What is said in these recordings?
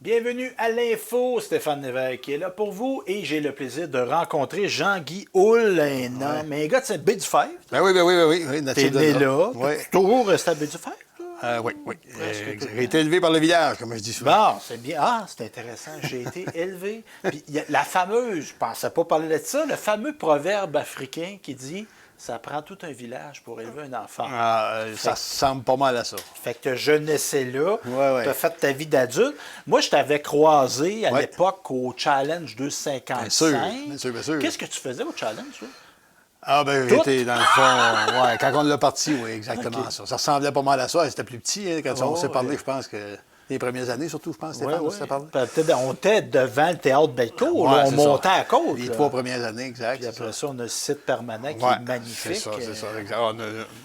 Bienvenue à l'Info, Stéphane Lévesque qui est là pour vous et j'ai le plaisir de rencontrer Jean-Guy Houle, un gars de Saint-Baie-du-Fèvre. Oui, T'es né là, Oui. t'as toujours resté à Baie-du-Fèvre? Oui. J'ai été élevé par le village, comme je dis souvent. Bon, c'est bien. Ah, c'est intéressant. J'ai été élevé. Puis il y a la fameuse, je pensais pas parler de ça, le fameux proverbe africain qui dit « Ça prend tout un village pour élever un enfant ». Ça ressemble pas mal à ça. Fait que je naissais là, Ouais. tu as fait ta vie d'adulte. Moi, je t'avais croisé à Ouais. l'époque au Challenge 255. Bien sûr. Qu'est-ce que tu faisais au Challenge, toi? J'étais dans le fond, quand on l'a parti, oui, exactement Ok. ça. Ça ressemblait pas mal à ça. C'était plus petit, hein, quand on s'est parlé, ouais. je pense que les premières années, surtout, je pense, Stéphane, on s'est parlé. On était devant le théâtre Bellecour, Ouais, là, on c'est montait ça. à côte. Les là. 3 premières années, exact. Puis après ça, on a le site permanent qui Ouais, est magnifique. C'est ça, exact.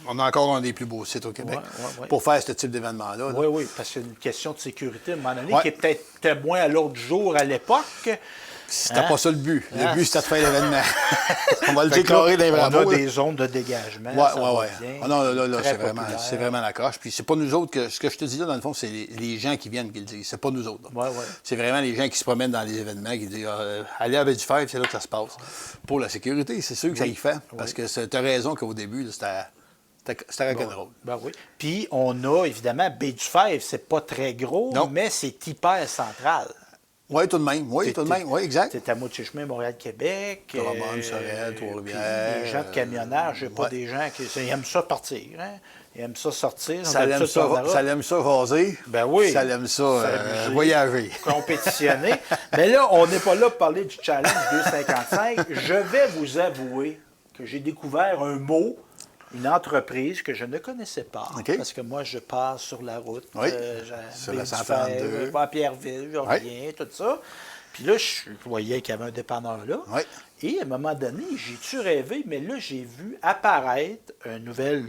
On a encore un des plus beaux sites au Québec Ouais. pour faire ce type d'événement-là. là. Oui, parce qu'il y a une question de sécurité à un moment donné Ouais. qui est peut-être moins à l'ordre du jour à l'époque. C'était pas ça le but. Le but, c'était de faire l'événement. On va le Fait que là, déclarer dans les vrais on a mots, là. des zones de dégagement. Ouais. ça va bien, Ah non, là, très c'est vraiment la coche. Puis c'est pas nous autres ce que je te dis là, dans le fond, c'est les gens qui viennent qui le disent. C'est pas nous autres. là. Ouais. C'est vraiment les gens qui se promènent dans les événements qui disent allez à Baie-du-Fèvre, c'est là que ça se passe. Pour la sécurité, c'est sûr que ça y fait. Parce que tu as raison qu'au début, là, c'était rock'n'roll. Ben oui. Puis on a évidemment Baie-du-Fèvre, c'est pas très gros, Non. mais c'est hyper central. Oui, tout de même. Oui, exact. C'est à Moitié-Chemin, Montréal-Québec. Drummond, Sorel, Trois-Rivières. Les gens de camionnage, je sais pas ouais. des gens qui ils aiment ça partir, hein? Ils aiment ça sortir. Ça aime ça raser. Ben oui. Ça aime ça S'amuser, voyager. compétitionner. Mais là, on n'est pas là pour parler du Challenge 255. Je vais vous avouer que j'ai découvert un mot, une entreprise que je ne connaissais pas. OK. Parce que moi, je passe sur la route. Oui, sur la 132. À Pierreville, je reviens, tout ça. Puis là, je voyais qu'il y avait un dépanneur là. Oui. Et à un moment donné, j'ai-tu rêvé, mais là, j'ai vu apparaître une nouvelle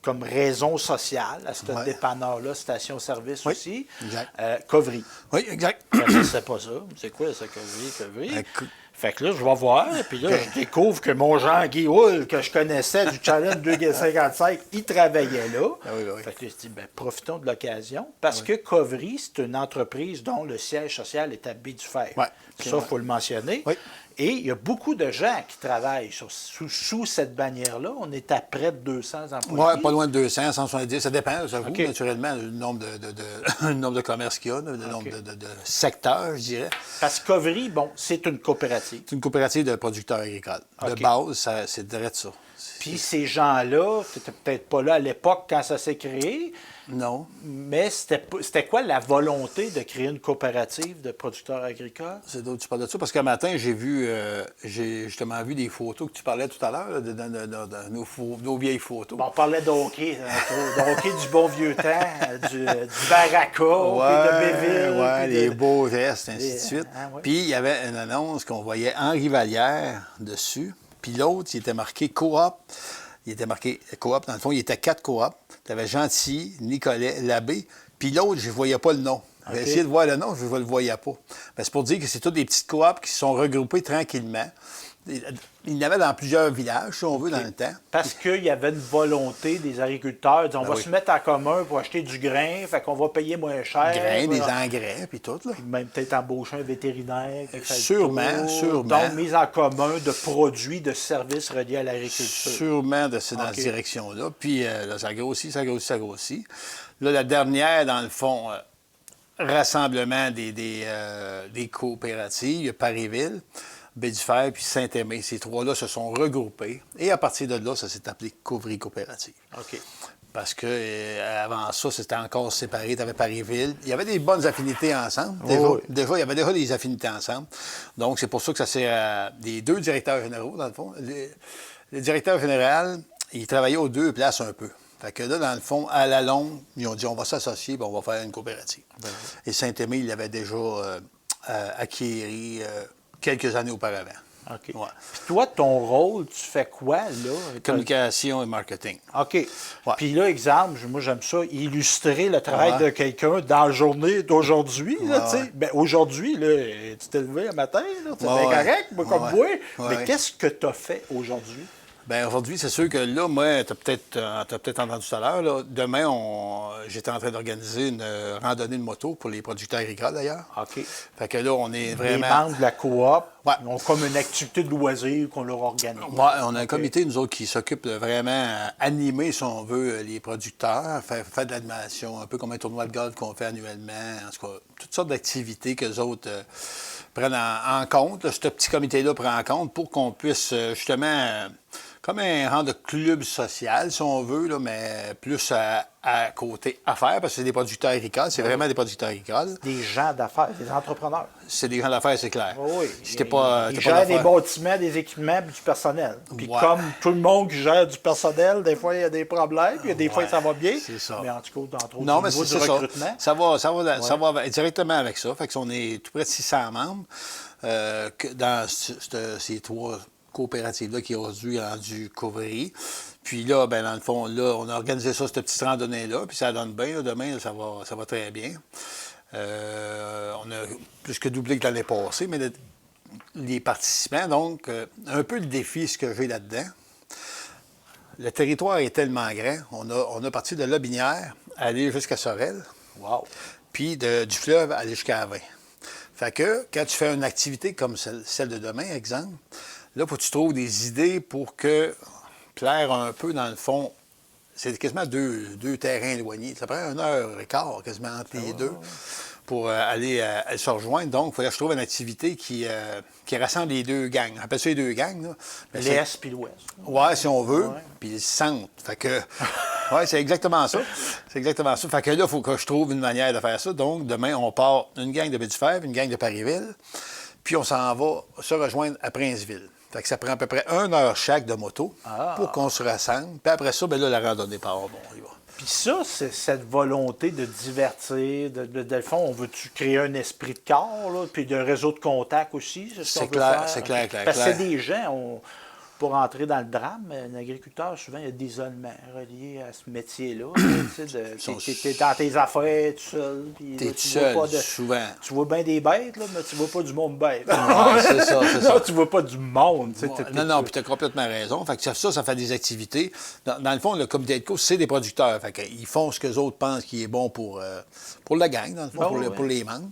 comme raison sociale à ce Ouais. dépanneur-là, station-service Oui, aussi. exact. Covry. Oui, exact. Je ne sais pas ça. C'est quoi ça, Covry? Écoute. Fait que là, je vais voir, puis là, je découvre que mon Jean-Guy Houle, que je connaissais du Challenge 255, il travaillait là. Oui. Fait que là, je dis, ben, profitons de l'occasion, parce que Covry, c'est une entreprise dont le siège social est à Baie-du-Fèvre. Ouais. Ça, il faut le mentionner. Oui. Et il y a beaucoup de gens qui travaillent sous cette bannière-là. On est à près de 200 employés. Oui, pas loin de 200, 170. Ça dépend, j'avoue, OK. naturellement, du nombre le nombre de commerces qu'il y a, le nombre OK. de secteurs, je dirais. Parce que Covry, bon, c'est une coopérative. C'est une coopérative de producteurs agricoles. OK. De base, c'est direct ça. Puis ces gens-là, tu n'étais peut-être pas là à l'époque quand ça s'est créé, Non. mais c'était quoi la volonté de créer une coopérative de producteurs agricoles? C'est d'autres tu parles de ça. Parce qu'un matin, j'ai justement vu des photos que tu parlais tout à l'heure, là, de nos vieilles photos. Bon, on parlait de hockey, de hockey du bon vieux temps, du Baraka, puis de Béville. Ouais, puis les de- beaux vestes, ainsi Les- de suite. ah, ouais. Puis il y avait une annonce qu'on voyait Henri Vallière dessus. Puis l'autre, il était marqué coop. Il était marqué coop. Dans le fond, il était 4 coops. Tu avais Gentilly, Nicolet, Labbé. Puis l'autre, je ne voyais pas le nom. J'ai essayé de voir le nom, je ne le voyais pas. Ben, c'est pour dire que c'est toutes des petites coops qui se sont regroupées tranquillement. Il y en avait dans plusieurs villages, si on veut, dans le temps. Parce qu'il y avait une volonté des agriculteurs, de dire, on va oui. se mettre en commun pour acheter du grain, fait qu'on va payer moins cher. Grains, des Voilà. engrais, puis tout, là. Même peut-être embaucher un vétérinaire. qui fait le Sûrement, tour. sûrement. Donc, mise en commun de produits, de services reliés à l'agriculture. Sûrement, c'est dans OK. cette direction-là. Puis là, ça grossit. Là, la dernière, dans le fond, rassemblement des coopératives, il y a Parisville, Baie-du-Fèvre puis Saint-Aimé. Ces trois-là se sont regroupés. Et à partir de là, ça s'est appelé Covry Coopérative. OK. Parce que avant ça, c'était encore séparé. Tu avais Parisville. Il y avait des bonnes affinités ensemble. Oh, oui. Déjà, il y avait déjà des affinités ensemble. Donc, c'est pour ça que ça s'est... les deux directeurs généraux, dans le fond. Le directeur général, il travaillait aux deux places un peu. Fait que là, dans le fond, à la longue, ils ont dit, on va s'associer, puis on va faire une coopérative. Ben oui. Et Saint-Aimé, il l'avait déjà acquéri quelques années auparavant. OK. Ouais. Puis toi, ton rôle, tu fais quoi, là? Communication et marketing. OK. Ouais. Puis là, exemple, moi, j'aime ça, illustrer le travail Ouais. de quelqu'un dans la journée d'aujourd'hui, là, Ouais, tu sais. ouais. Ben, aujourd'hui, là, tu t'es levé un matin, là, c'était Ouais, ouais. correct, moi, comme Ouais, moi. ouais. Mais Ouais. qu'est-ce que tu as fait aujourd'hui? Bien, aujourd'hui, c'est sûr que là, moi, tu as peut-être entendu tout à l'heure, là, demain, j'étais en train d'organiser une randonnée de moto pour les producteurs agricoles, d'ailleurs. OK. Fait que là, on est Les vraiment... membres de la coop Ouais. ont comme une activité de loisir qu'on leur organise. Ouais, on a un comité, nous autres, qui s'occupe de vraiment animer, si on veut, les producteurs, faire de l'animation, un peu comme un tournoi de golf qu'on fait annuellement, en tout cas, toutes sortes d'activités que les autres prennent en compte. Là, ce petit comité-là prend en compte pour qu'on puisse, justement, comme un rang de club social, si on veut, là, mais plus à côté affaires, parce que c'est des producteurs agricoles, c'est vraiment des producteurs agricoles. Des gens d'affaires, des entrepreneurs. C'est des gens d'affaires, c'est clair. Oui. Si t'es pas, Ils t'es pas gèrent des d'affaires. bâtiments, des équipements puis du personnel. Puis Ouais. comme tout le monde qui gère du personnel, des fois, il y a des problèmes, puis des fois, Ouais, ça va bien. c'est ça. Mais en tout cas, entre autres, Non, au mais niveau c'est du ça. recrutement. Ça va directement avec ça. Fait qu'on est tout près de 600 membres dans ces 3 coopératives-là qui ont rendu couvrir. Puis là, ben dans le fond, là, on a organisé ça, cette petite randonnée-là, puis ça donne bien. Là, demain, là, ça va très bien. On a plus que doublé que l'année passée, mais les participants, donc, un peu le défi, ce que j'ai là-dedans. Le territoire est tellement grand. On a parti de Lobinière, aller jusqu'à Sorel, Wow. puis du fleuve, aller jusqu'à Avin. Fait que, quand tu fais une activité comme celle de demain, exemple, là, il faut que tu trouves des idées pour plaire un peu, dans le fond. C'est quasiment deux terrains éloignés. Ça prend 1h15 quasiment entre les deux pour aller se rejoindre. Donc, il fallait que je trouve une activité qui rassemble les deux gangs. On appelle ça les deux gangs. Là. Mais L'Est puis l'Ouest. ouais, si on veut. Ouais. Puis le centre. Fait que, ouais, c'est exactement ça. C'est exactement ça. Fait que là, il faut que je trouve une manière de faire ça. Donc, demain, on part une gang de Baie-du-Fèvre, une gang de Parisville. Puis, on s'en va se rejoindre à Princeville. Fait que ça prend à peu près 1 heure chaque de moto pour qu'on se rassemble. Puis après ça, ben là, la randonnée part. Bon, il va. Puis ça, c'est cette volonté de divertir, de le fond, on veut-tu créer un esprit de corps, là, puis d'un réseau de contacts aussi? C'est clair, c'est clair, clair. Parce que c'est des gens, pour entrer dans le drame, un agriculteur, souvent, il y a des isolements reliés à ce métier-là. Tu es dans tes affaires tout seul. T'es tout seul, souvent. Tu vois bien des bêtes, là, mais tu vois pas du monde bête. Ouais, c'est ça, c'est ça. Non, tu vois pas du monde. Non, puis tu as complètement raison. Fait que ça fait des activités. Dans le fond, le comité de course, c'est des producteurs. Fait qu'ils font ce que les autres pensent qui est bon pour la gang, dans le fond, pour les membres.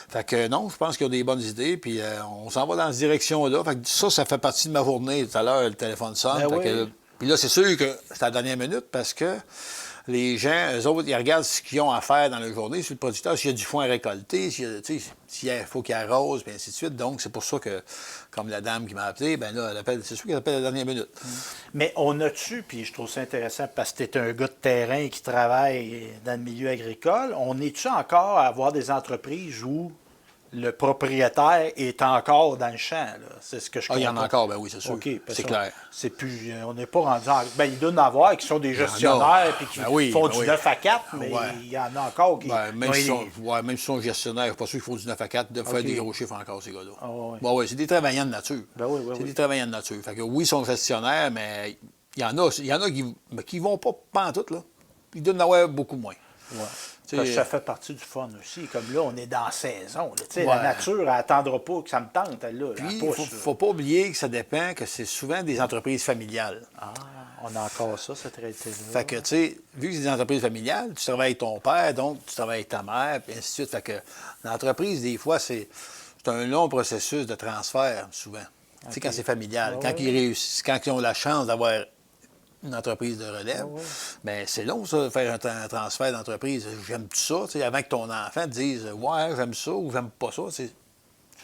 Fait que non, je pense qu'ils ont des bonnes idées, puis on s'en va dans cette direction-là. Fait que ça fait partie de ma journée. Tout à l'heure, le téléphone sonne. Puis là, c'est sûr que c'est à la dernière minute parce que les gens, eux autres, ils regardent ce qu'ils ont à faire dans la journée sur le producteur, s'il y a du foin à récolter, s'il faut qu'il arrose, puis ainsi de suite. Donc, c'est pour ça que, comme la dame qui m'a appelé, ben là, c'est sûr qu'elle appelle à la dernière minute. Mais on a-tu, puis je trouve ça intéressant parce que tu es un gars de terrain qui travaille dans le milieu agricole, on est-tu encore à avoir des entreprises où le propriétaire est encore dans le champ, là? C'est ce que je comprends. Ah, il y en a encore, ben oui, c'est sûr. OK, c'est clair. C'est plus, on n'est pas rendu en... Ben, il doit y en avoir qui sont des gestionnaires puis qui font du 9 à 4, mais il y en a encore qui... même s'ils sont gestionnaires, je ne suis pas sûr qu'ils font du 9 à 4, de faire des gros chiffres encore, ces gars-là. Ah, ouais. Bon, oui, c'est des travailleurs de nature. C'est des travailleurs de nature. Fait que oui, ils sont gestionnaires, mais il y en a qui ne vont pas pantoute, là. Ils doivent en avoir beaucoup moins. Ouais. Parce que ça fait partie du fun aussi. Comme là, on est dans la saison. La nature, elle n'attendra pas que ça me tente. Là, puis, il ne faut pas oublier que ça dépend, que c'est souvent des entreprises familiales. Ah, on a encore ça, cette réalité-là. Fait que, tu sais, vu que c'est des entreprises familiales, tu travailles avec ton père, donc tu travailles avec ta mère, puis ainsi de suite. Fait que l'entreprise, des fois, c'est un long processus de transfert, souvent. Tu sais, quand c'est familial. Quand ils réussissent, quand ils ont la chance d'avoir une entreprise de relève, bien, c'est long, ça, de faire un transfert d'entreprise. J'aime ça, tu sais, avant que ton enfant te dise « Ouais, j'aime ça » ou « J'aime pas ça »,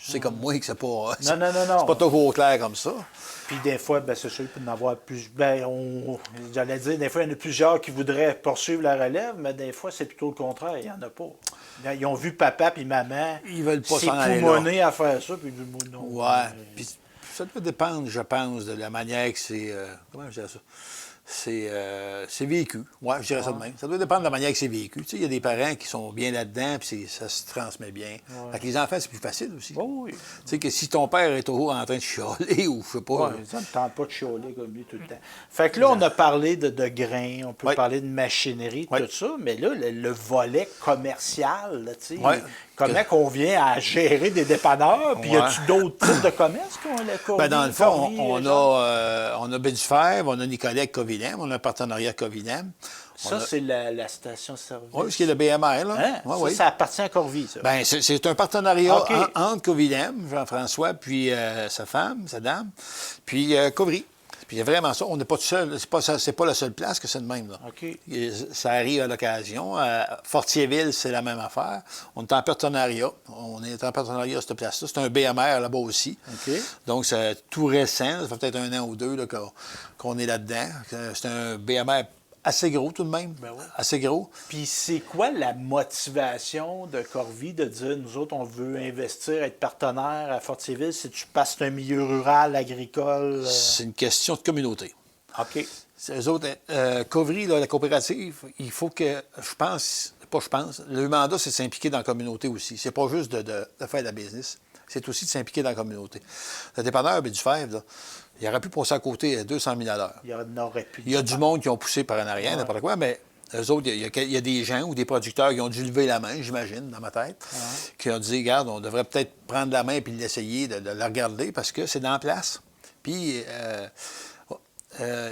c'est comme moi que c'est pas... Non. C'est pas toujours clair comme ça. Puis des fois, ben, c'est sûr, il peut y en avoir plus... Ben, j'allais dire, des fois, il y en a plusieurs qui voudraient poursuivre la relève, mais des fois, c'est plutôt le contraire, il n'y en a pas. Ils ont vu papa puis maman ils veulent pas s'en aller là. À faire ça, puis ils disent « Non. » Ouais, puis ça peut dépendre, je pense, de la manière que c'est... comment je dirais ça? C'est vécu. Oui, je dirais ça de même. Ça doit dépendre de la manière que c'est vécu. Tu sais, il y a des parents qui sont bien là-dedans, puis ça se transmet bien. Avec les enfants, c'est plus facile aussi. Oui. Tu sais, que si ton père est toujours en train de chialer ou je sais pas. Oui, ça ne tente pas de chialer comme lui tout le temps. Fait que là, on a parlé de grains, on peut parler de machinerie, tout ça, mais là, le volet commercial, là, tu sais, comment qu'on vient à gérer des dépanneurs? Puis y a-tu d'autres types de commerces qu'on a? Ben, dans le fond, on a Bédufèvre, on a Nicolet avec Covilem, on a un partenariat avec Covilem. Ça, c'est la station-service. Oui, ce qui est le BMR, là. Hein? Ouais, ça, oui. ça appartient à Corvie, ça. Ben, c'est un partenariat OK. entre Covilem, Jean-François, puis sa femme, sa dame, puis Covry. Puis c'est vraiment ça. On n'est pas tout seul. C'est pas la seule place que c'est de même, là. OK. Ça arrive à l'occasion. Fortierville, c'est la même affaire. On est en partenariat. On est en partenariat à cette place-là. C'est un BMR là-bas aussi. OK. Donc, c'est tout récent. Ça fait peut-être 1 an ou 2 là, qu'on est là-dedans. C'est un BMR assez gros tout de même. Ben oui. Assez gros. Puis c'est quoi la motivation de Corvie de dire, nous autres, on veut investir, être partenaire à Fortierville, si tu passes d'un milieu rural, agricole? C'est une question de communauté. OK. Eux autres, Covry, là, la coopérative, il faut que, le mandat, c'est de s'impliquer dans la communauté aussi. C'est pas juste de faire de la business, c'est aussi de s'impliquer dans la communauté. Le dépanneur Bédufèvre, là, il aurait pu passer à côté à 200 000 à l'heure. Il y en aurait pu. Il y a du monde qui ont poussé par en arrière, n'importe quoi, mais eux autres, il y a des gens ou des producteurs qui ont dû lever la main, j'imagine, dans ma tête, qui ont dit, regarde, on devrait peut-être prendre la main et l'essayer de le regarder parce que c'est dans la place. Puis,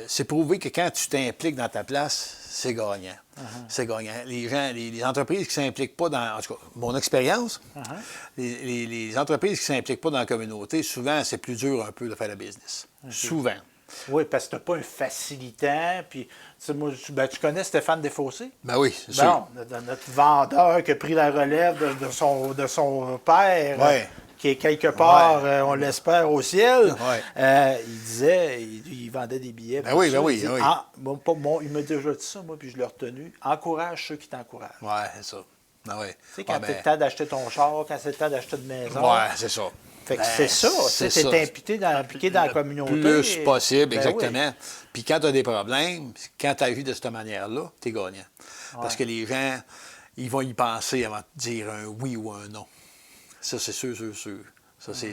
c'est prouvé que quand tu t'impliques dans ta place, c'est gagnant. C'est gagnant. Les gens, les entreprises qui ne s'impliquent pas dans... En tout cas, mon expérience, les entreprises qui ne s'impliquent pas dans la communauté, souvent, c'est plus dur un peu de faire le business. Souvent. Oui, parce que tu n'as pas un facilitant. Puis, tu sais, moi, tu connais Stéphane Desfossés? Ben oui, c'est sûr. Notre vendeur qui a pris la relève de son père. Ouais. Qui est quelque part, on l'espère, au ciel. Ouais. Il disait, il vendait des billets. Ben oui, ben oui, il dit, ben oui. il m'a déjà dit ça, moi, puis je l'ai retenu. Encourage ceux qui t'encouragent. Oui, c'est ça. Ben oui. Tu sais, quand c'est le temps d'acheter ton char, quand c'est le temps d'acheter une maison. Oui, c'est ça. Fait que c'est ça. Tu es impliqué dans la communauté. Le plus possible, Ben exactement. oui. Puis quand tu as des problèmes, quand tu agis de cette manière-là, tu es gagnant. Parce que les gens, ils vont y penser avant de dire un oui ou un non. Ça, c'est sûr. Ça, ça,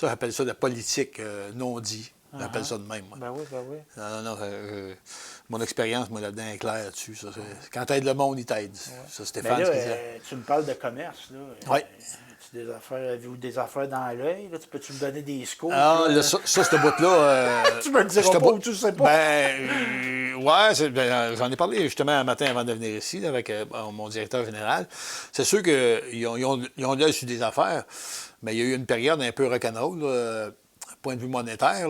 j'appelle ça de la politique non dit. J'appelle ça de même, moi. Ben oui. Non, mon expérience, moi, là-dedans, est claire là-dessus. Ça, quand t'aides le monde, il t'aide. Ça, Stéphane, Mais là, ce qu'il disait. tu me parles de commerce, là. Oui. Avez-vous des affaires dans l'œil? Peux-tu me donner des scores? Ah, là, ça, ce bout-là... tu me le diras pas ou tu le sais pas? J'en ai parlé justement un matin avant de venir ici là, avec mon directeur général. C'est sûr qu'ils ont l'œil sur des affaires, mais il y a eu une période un peu rock'n'roll, point de vue monétaire.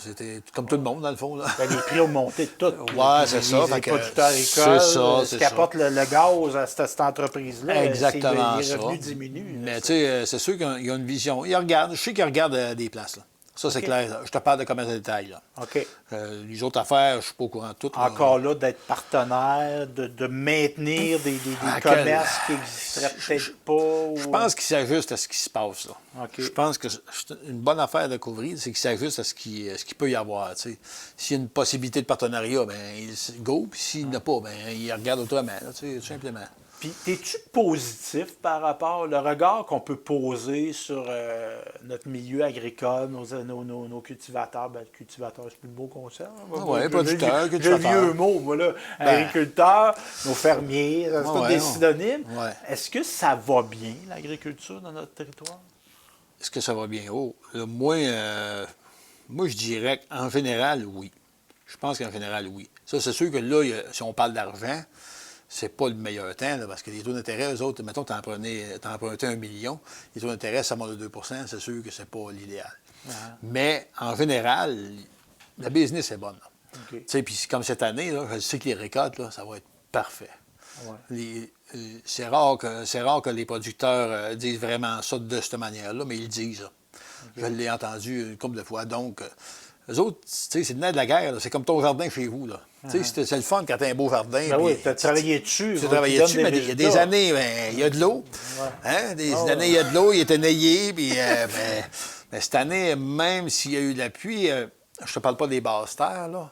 C'était comme tout le monde, dans le fond. Là. Les prix ont monté de tout. Oui, c'est ça. Les producteurs agricoles, ce qui apporte ça. le gaz à cette entreprise-là, exactement les revenus diminuent. Mais tu sais, c'est sûr qu'il y a une vision. Je sais qu'ils regardent des places, là. Ça, c'est clair. Je te parle de commerce de détail. Là. OK. Les autres affaires, je ne suis pas au courant de tout. Encore là, d'être partenaire, de maintenir des commerces qui n'existeraient peut-être pas. Je pense qu'ils s'ajustent à ce qui se passe. Là. Okay. Je pense que une bonne affaire de couvrir, c'est qu'ils s'ajustent à ce qu'il peut y avoir. T'sais. S'il y a une possibilité de partenariat, ben il go. Puis s'il n'y en a pas, ben il regarde autrement, là, tout simplement. Puis, es-tu positif par rapport au regard qu'on peut poser sur notre milieu agricole, nos cultivateurs? Ben, cultivateurs, c'est plus le mot qu'on sert. Oui, producteurs, cultivateurs. Le vieux mot, moi, là. Agriculteurs, nos fermiers, c'est tous des synonymes. Ouais. Est-ce que ça va bien, l'agriculture, dans notre territoire? Est-ce que ça va bien? Moi, je dirais qu'en général, oui. Je pense qu'en général, oui. Ça, c'est sûr que là, si on parle d'argent, c'est pas le meilleur temps, là, parce que les taux d'intérêt, eux autres, mettons, t'as emprunté 1 million, les taux d'intérêt, ça monte de 2 %, c'est sûr que c'est pas l'idéal. Mais, en général, la business est bonne. Okay. Tu sais, puis comme cette année, là, je sais que les récoltes, là, ça va être parfait. Ouais. C'est rare que les producteurs disent vraiment ça de cette manière-là, mais ils le disent. Okay. Je l'ai entendu une couple de fois. Donc, eux autres, tu sais, c'est le nerf de la guerre. C'est comme ton jardin chez vous, là. C'est le fun quand tu as un beau jardin. Ben oui, tu as travaillé dessus. Tu as travaillé dessus, mais il y a des années, il y a de l'eau. Hein? Des années, il y a de l'eau, il est enneigé. Puis, mais cette année, même s'il y a eu de la pluie, je te parle pas des basses terres, là,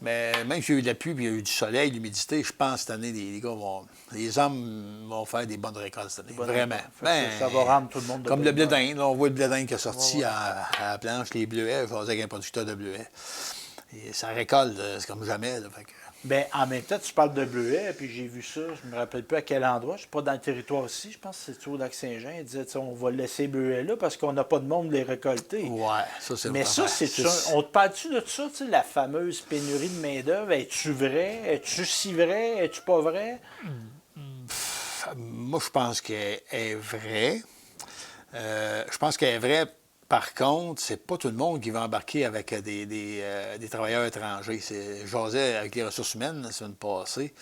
mais même s'il y a eu de la pluie, puis il y a eu du soleil, l'humidité, je pense cette année, les hommes vont faire des bonnes récoltes cette année. Vraiment. Ça va rendre tout le monde de comme le blé d'Inde. On voit le blé d'Inde qui est sorti à la planche, les bleuets. Je faisais avec un producteur de bleuets. Et ça récolte, c'est comme jamais. Là, fait que... Bien, en même temps, tu parles de bleuets, puis j'ai vu ça, je me rappelle plus à quel endroit, je suis pas dans le territoire ici, je pense que c'est au Lac-Saint-Jean. Ils disaient, on va laisser les bleuets là parce qu'on n'a pas de monde les récolter. Ouais, ça, c'est Mais ça, on te parle-tu de ça, tu sais, la fameuse pénurie de main-d'œuvre? Es-tu vrai? Es-tu si vrai? Es-tu pas vrai? Moi, je pense qu'elle est vraie. Je pense qu'elle est vraie. Par contre, c'est pas tout le monde qui va embarquer avec des travailleurs étrangers. J'osais avec les ressources humaines la semaine passée.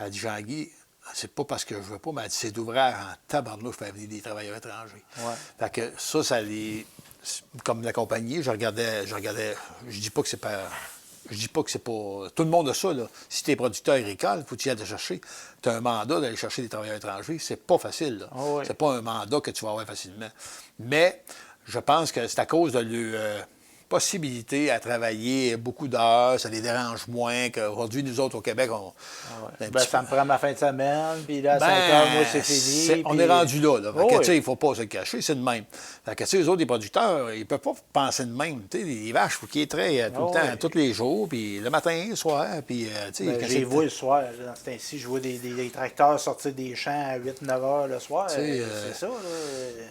Elle dit, Jean-Guy, c'est pas parce que je veux pas, mais elle dit, c'est d'ouvrir en tabarnouche pour faire venir des travailleurs étrangers. Ouais. Fait que ça les... Comme la compagnie, je regardais, je dis pas que c'est pas... Je dis pas que c'est pas... Tout le monde a ça, là. Si tu es producteur agricole, il faut que tu y ailles chercher. Tu as un mandat d'aller chercher des travailleurs étrangers. C'est pas facile, là. Oh oui. C'est pas un mandat que tu vas avoir facilement. Mais je pense que c'est à cause de leur possibilité à travailler beaucoup d'heures, ça les dérange moins qu'aujourd'hui, nous autres, au Québec, on... Ça me prend ma fin de semaine, puis là, à 5 heures, moi, c'est fini. On est rendu là. Oh, fait que, il ne faut pas se le cacher, c'est de même. Fait que, eux autres, les producteurs, ils ne peuvent pas penser de même. Les vaches, il faut qu'ils les traient tout le temps, tous les jours, puis le matin, le soir, puis... j'ai vu le soir, là, dans ce temps-ci, je vois des tracteurs sortir des champs à 8-9 heures le soir. C'est ça, là.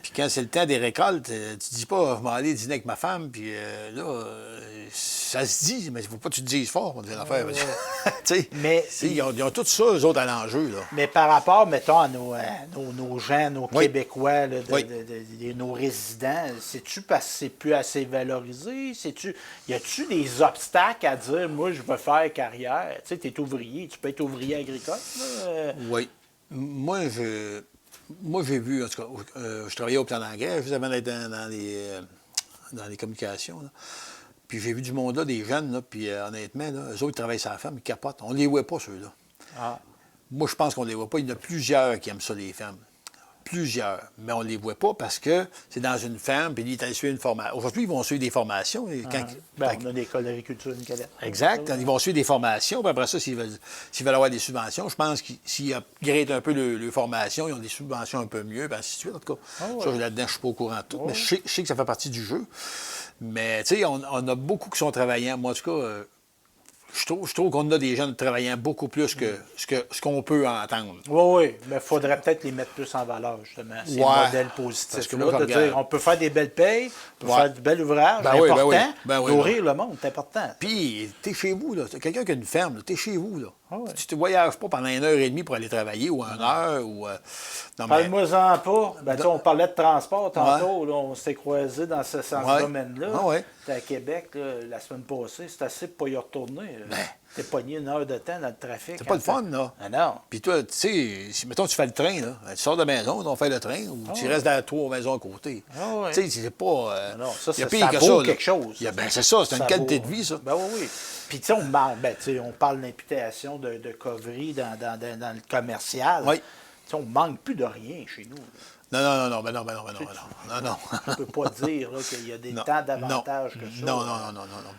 Puis quand c'est le temps des récoltes, tu dis pas, je m'en aller dîner avec ma femme, puis là, ça se dit, mais il ne faut pas que tu te dises fort, on dit l'affaire. Mais ils ont tout ça, eux autres, à l'enjeu. Là. Mais par rapport, mettons, à nos gens, nos Oui. Québécois, là, Oui. nos résidents, c'est-tu parce que c'est plus assez valorisé? Y a-tu des obstacles à dire, moi, je veux faire carrière? Tu sais, tu es ouvrier, tu peux être ouvrier agricole, là? Oui. Moi, j'ai vu, en tout cas, je travaillais au plan d'engrais, juste avant d'être dans les communications. Là. Puis j'ai vu du monde là, des jeunes, là, puis honnêtement, là, eux autres, ils travaillent sur la ferme, ils capotent. On ne les voit pas, ceux-là. Ah. Moi, je pense qu'on ne les voit pas. Il y en a plusieurs qui aiment ça, les fermes. Plusieurs. Mais on ne les voit pas parce que c'est dans une ferme, puis ils sont allés suivre une formation. Aujourd'hui, ils vont suivre des formations. On a l'école d'agriculture Nicolet. Exact. Ils vont suivre des formations, puis après ça, s'ils veulent avoir des subventions, je pense que s'ils upgradent un peu le formation, ils ont des subventions un peu mieux, puis ainsi de suite. En tout cas, ça, là-dedans, je ne suis pas au courant de tout, mais je sais que ça fait partie du jeu. Mais, tu sais, on a beaucoup qui sont travaillants. Moi, en tout cas, je trouve qu'on a des jeunes travaillant beaucoup plus que ce qu'on peut entendre. Oui, mais il faudrait peut-être les mettre plus en valeur, justement, ces modèles positifs. De dire, on peut faire des belles payes, on peut faire du bel ouvrage, important, nourrir le monde, c'est important. Puis, t'es chez vous, là. Quelqu'un qui a une ferme, t'es chez vous, là. Tu ne voyages pas pendant 1h30 pour aller travailler ou 1 heure. Parle-moi-en pas. On parlait de transport tantôt. Là, on s'est croisés dans ce domaine-là. T'es à Québec la semaine passée. C'est assez pour pas y retourner. T'es pogné 1 heure de temps dans le trafic. C'est pas le fun, là. Ah non. Puis toi, tu sais, si, mettons, tu fais le train, là. Tu sors de la maison, on fait le train, ou tu restes dans 3 maisons à côté. Tu sais, c'est pas... non, ça vaut quelque chose. C'est ça, c'est une qualité de vie, ça. Ben oui. Puis, tu sais, on parle d'imputation de coverie dans le commercial. Oui. On ne manque plus de rien chez nous. Non. On ne peut pas dire qu'il y a des tas d'avantages que ça. Non.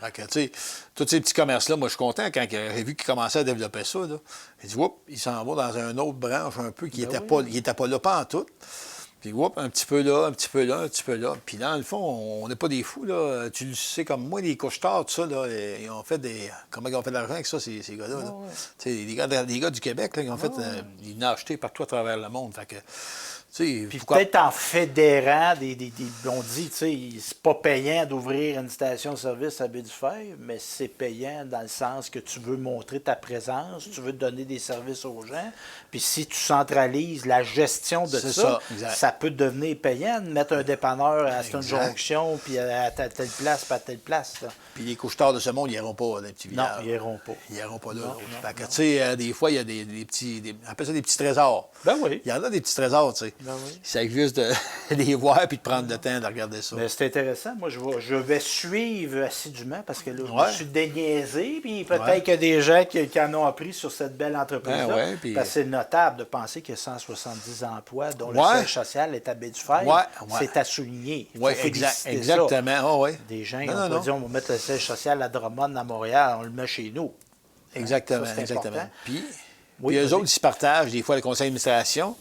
Fait que, tu sais, tous ces petits commerces-là, moi, je suis content quand j'ai vu qu'ils commençaient à développer ça. Là. J'ai dit, oups, ils s'en vont dans une autre branche un peu qui n'était pas là, pas en tout. Puis, oups, un petit peu là, un petit peu là, un petit peu là. Puis, dans le fond, on n'est pas des fous, là. Tu le sais comme moi, les couche-tards, tout ça, là, ils ont fait des... Comment ils ont fait de l'argent avec ça, ces gars-là? Là? Tu sais, les gars du Québec, là, ils ont fait... Ils l'ont acheté partout à travers le monde. Fait que... Puis peut-être en fédérant on dit, tu sais, c'est pas payant d'ouvrir une station-service à Baie-du-Fer, mais c'est payant dans le sens que tu veux montrer ta présence, tu veux donner des services aux gens. Puis si tu centralises la gestion de ça peut devenir payant de mettre un dépanneur à cette jonction, puis à telle place, puis à telle place. Là. Puis les couche-tards de ce monde, ils n'iront pas dans les petits villages. Non, ils n'iront pas. Ils n'iront pas là. Fait que, tu sais, des fois, il y a des petits... on appelle ça des petits trésors. Ben oui. Il y en a des petits trésors, tu sais. Ben oui. C'est juste de les voir puis de prendre le temps de regarder ça. Mais c'est intéressant. Moi, je vais suivre assidûment parce que là, je me suis déniaisé. Puis peut-être qu'il y a des gens qui en ont appris sur cette belle entreprise-là. Parce que c'est notable de penser qu'il y a 170 emplois dont le siège social est à Baie-du-Fer. C'est à souligner. Oui, exactement. Des gens qui ont pas dit on va mettre le siège social à Drummond, à Montréal, on le met chez nous. Exactement. Ça, c'est important. Puis, Oui, Puis eux vas-y. autres, ils se partagent des fois le conseil d'administration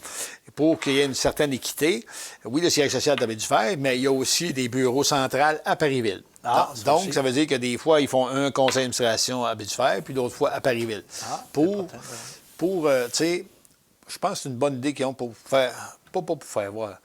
pour qu'il y ait une certaine équité. Oui, le siège social est à Baie-du-Fer, mais il y a aussi des bureaux centrales à Parisville. Ah, ça Donc, aussi. ça veut dire que des fois, ils font un conseil d'administration à Baie-du-Fer, puis d'autres fois à Parisville. Ah, c'est Pour, important, ouais. tu sais, je pense que c'est une bonne idée qu'ils ont pour faire, pas pour faire voir,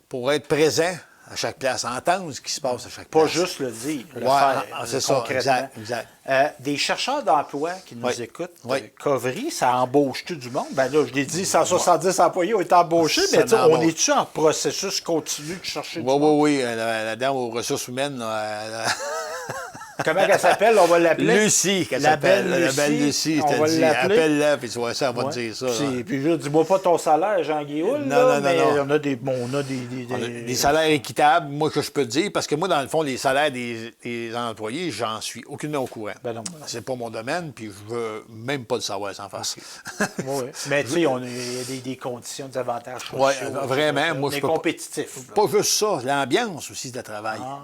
pour être présent à chaque place, entendre ce qui se passe à chaque Pas place. juste le dire, le Ouais, faire, c'est ça, concrètement. exact, exact. Des chercheurs d'emploi qui nous Oui. écoutent, Oui. Covry, ça embauche-tu du monde? Ben là, je l'ai dit, 170 employés ont été embauchés, Ça mais tu sais, on embauche. est-tu en processus continu de chercher du Oui, monde? oui, oui. La dame aux ressources humaines, là, Comment elle s'appelle? On va l'appeler? Lucie, qu'elle La s'appelle. belle La belle Lucie, Lucie, on je va te dis. l'appeler. Appelle-la, puis tu vois ça, elle va Ouais. te dire ça. Puis là, dis-moi pas ton salaire, Jean Guillaume, Non, non, non, mais non. on a des Des salaires équitables, moi, que je peux te dire, parce que moi, dans le fond, les salaires des employés, j'en suis aucunement au courant. Ben non. C'est pas mon domaine, puis je veux même pas le savoir sans face. Oui, mais tu sais, il y a des conditions, des avantages sociaux. Ouais, vraiment, moi, on je est peux pas- compétitif. là. Pas juste ça, l'ambiance aussi de travail. Ah.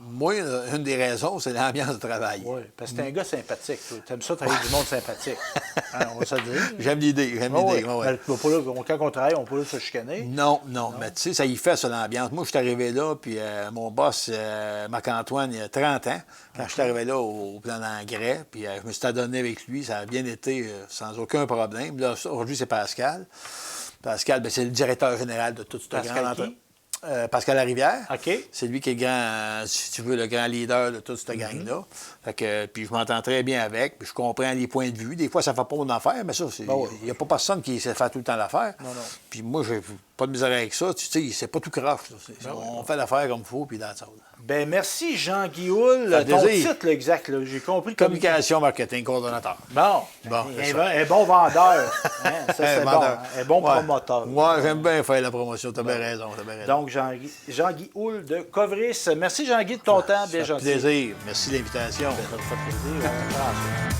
Moi, une des raisons, c'est l'ambiance de travail. Oui, parce que t'es un gars sympathique. Tu aimes ça travailler avec du monde sympathique. Hein, on va se le dire. J'aime l'idée, j'aime Ah l'idée. ouais. ouais, ouais. Ben, tu vas pas là, quand on travaille, on peut pas là se chicaner. Non, non, mais tu sais, ça y fait, ça, l'ambiance. Moi, je suis arrivé là, puis mon boss, Marc-Antoine, il y a 30 ans, quand je suis arrivé là au plan d'engrais, puis je me suis adonné avec lui, ça a bien été sans aucun problème. Là, aujourd'hui, c'est Pascal. Pascal, ben, c'est le directeur général de toute cette Pascal grande qui? entreprise. Pascal Larivière. OK. C'est lui qui est le grand, si tu veux, le grand leader de toute cette gang-là. Fait que, puis je m'entends très bien avec, puis je comprends les points de vue. Des fois, ça fait pas mon affaire, mais ça, il Ben oui. n'y a pas personne qui sait faire tout le temps l'affaire. Non, non. Puis moi, j'ai pas de misère avec ça. Tu sais, c'est pas tout croche. là. On fait l'affaire comme il faut, puis dans ça. Ben merci, Jean Guillaume. Ça fait Ton plaisir. titre, là, exact, là, j'ai compris. Communication, marketing, coordonnateur. Bon, Bon, c'est ça. un bon vendeur. Hein, ça, c'est bon. Vendeur. Un bon Ouais. promoteur. Moi, j'aime bien faire la promotion. T'as bien raison, t'as bien raison. Donc, Jean-Guy Houle de Covris. Merci, Jean-Guy, de ton temps. Bien Ça fait gentil. plaisir. Merci de l'invitation. Ça me fait plaisir. On prend ça.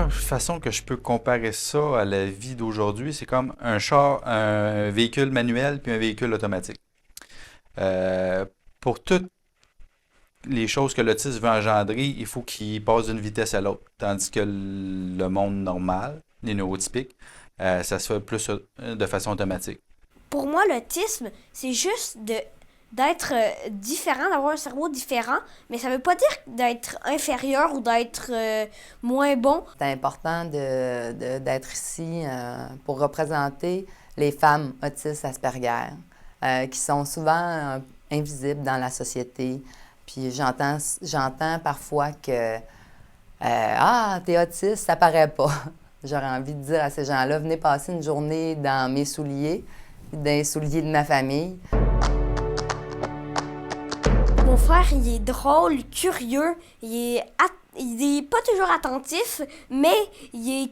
meilleure façon que je peux comparer ça à la vie d'aujourd'hui, c'est comme un véhicule manuel puis un véhicule automatique. Pour toutes les choses que l'autisme veut engendrer, il faut qu'il passe d'une vitesse à l'autre. Tandis que le monde normal, les neurotypiques, ça se fait plus de façon automatique. Pour moi, l'autisme, c'est juste d'être différent, d'avoir un cerveau différent, mais ça veut pas dire d'être inférieur ou d'être moins bon. C'est important d'être ici pour représenter les femmes autistes Asperger, qui sont souvent invisibles dans la société. Puis j'entends parfois que ah, t'es autiste, ça paraît pas. J'aurais envie de dire à ces gens-là, venez passer une journée dans mes souliers, dans les souliers de ma famille. Mon frère, il est drôle, curieux, il est pas toujours attentif, mais il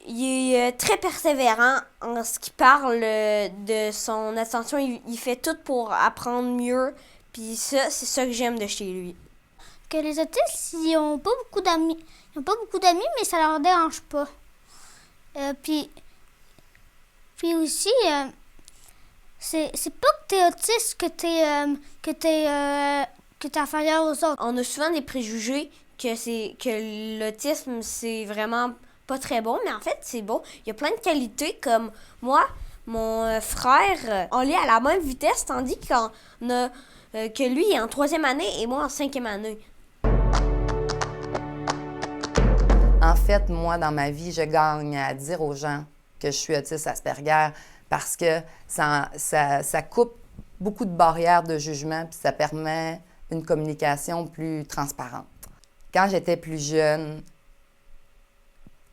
est très persévérant en ce qui parle de son attention. Il fait tout pour apprendre mieux, puis ça, c'est ça que j'aime de chez lui. Que les autistes, ils n'ont pas beaucoup d'amis. Ils n'ont pas beaucoup d'amis, mais ça leur dérange pas. Puis aussi, c'est pas que t'es autiste que t'es inférieur aux autres. On a souvent des préjugés que l'autisme, c'est vraiment pas très bon, mais en fait, c'est bon. Il y a plein de qualités, comme moi, mon frère, on lit à la même vitesse, tandis que lui est en 3e année et moi en 5e année. En fait, moi, dans ma vie, je gagne à dire aux gens que je suis autiste Asperger parce que ça coupe beaucoup de barrières de jugement puis ça permet une communication plus transparente. Quand j'étais plus jeune,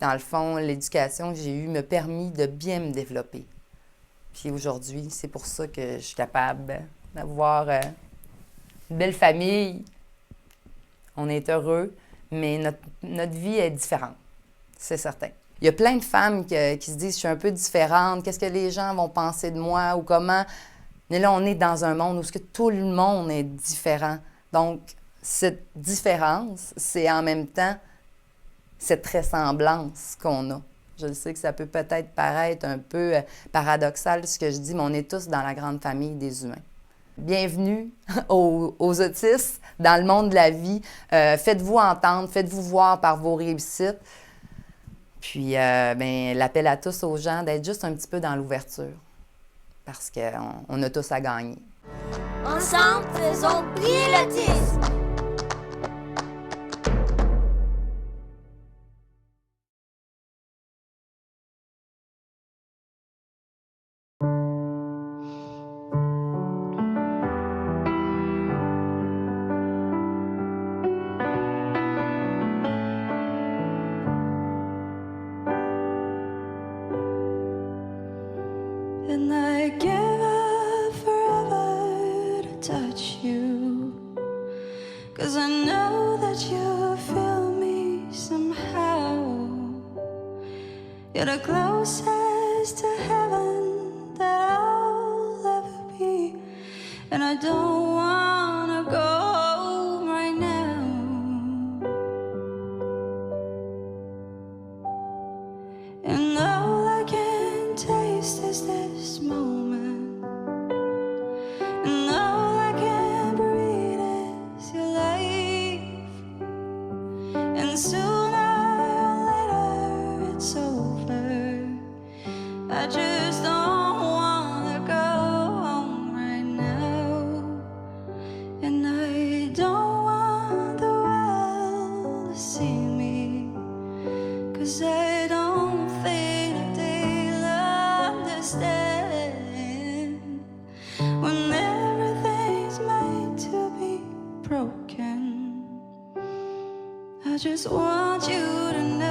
dans le fond, l'éducation que j'ai eue m'a permis de bien me développer. Puis aujourd'hui, c'est pour ça que je suis capable d'avoir une belle famille. On est heureux, mais notre vie est différente, c'est certain. Il y a plein de femmes qui se disent « je suis un peu différente, qu'est-ce que les gens vont penser de moi » ou comment. Mais là, on est dans un monde où tout le monde est différent. Donc, cette différence, c'est en même temps cette ressemblance qu'on a. Je sais que ça peut peut-être paraître un peu paradoxal ce que je dis, mais on est tous dans la grande famille des humains. Bienvenue aux autistes dans le monde de la vie. Faites-vous entendre, faites-vous voir par vos réussites. Puis, l'appel à tous aux gens d'être juste un petit peu dans l'ouverture parce qu'on a tous à gagner. Ensemble, faisons briller l'autisme! And I give up forever to touch you, 'cause I know that you feel me somehow. You're the closest to heaven that I'll ever be, and I don't wanna go right now. And all I can taste is this moment, and all I can breathe is your life. And sooner or later it's over. I just don't wanna go home right now. And I don't want the world to see me, 'cause I don't think they'll understand when everything's made to be broken. I just want you to know